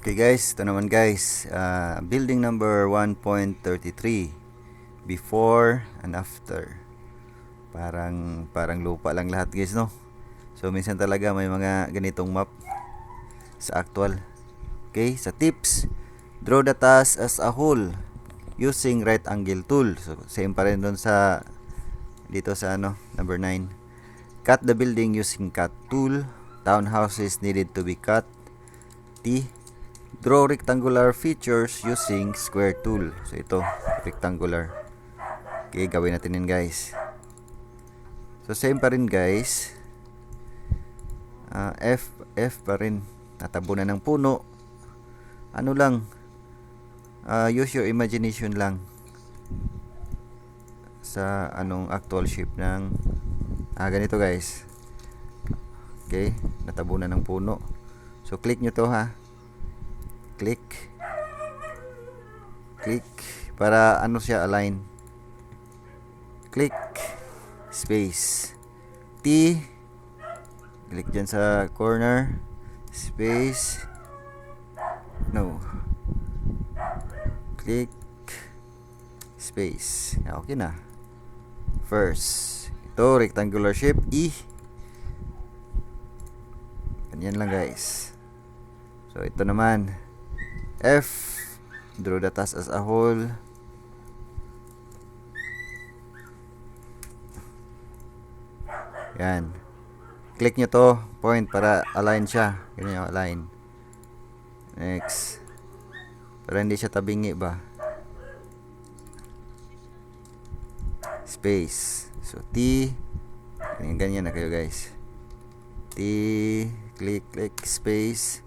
Okay guys, ito naman guys, building number 1.33, before and after. Parang lupa lang lahat guys, no? So minsan talaga may mga ganitong map sa actual. Okay, sa tips, draw the task as a whole using right angle tool. So same pa rin doon sa dito sa number 9. Cut the building using cut tool. Townhouses needed to be cut. T. Draw rectangular features using square tool. So ito, rectangular. Okay, gawin natin yun guys. So same pa rin guys. F pa rin. Natabunan ng puno. Ano lang, use your imagination lang sa anong actual shape ng ganito guys. Okay, natabunan ng puno. So click nyo to ha. Click para ano siya align. Click space T, click dyan sa corner, space no, click space. Okay na. First, ito rectangular shape E. Ganyan lang guys. So ito naman F, draw the task as a whole. Yan. Click nyo to, point para align siya. Ganyan yung align. Next. Para hindi siya tabingi ba. Space. So T. Ganyan na kayo guys. T, click space.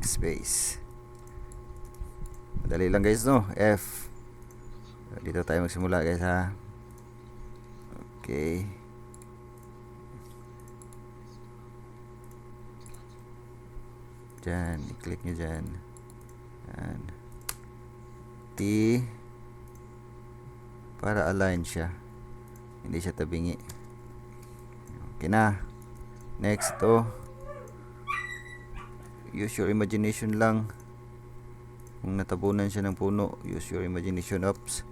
Space. Madali lang guys, no? F. Dito tayo magsimula guys ha. Okay. Diyan, i-click nyo dyan. Yan. T, para align siya, hindi siya tabingi. Okay na. Next to, use your imagination lang. Kung natabunan siya ng puno, use your imagination. Oops.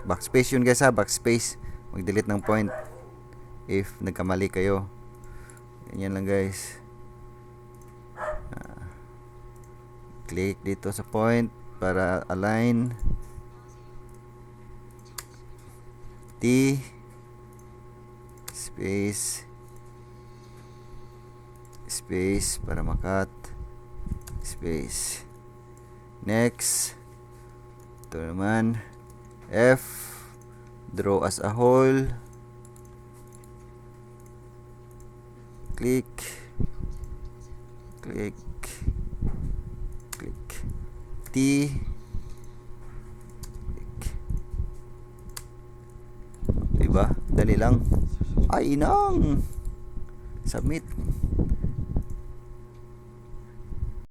Backspace yun guys ha, backspace. Mag-delete ng point if nagkamali kayo. Ganyan lang guys. Click dito sa point para align. T, space para makat, space. Next, ito naman F, draw as a whole. Click T, diba? Dali lang. Ay nang submit.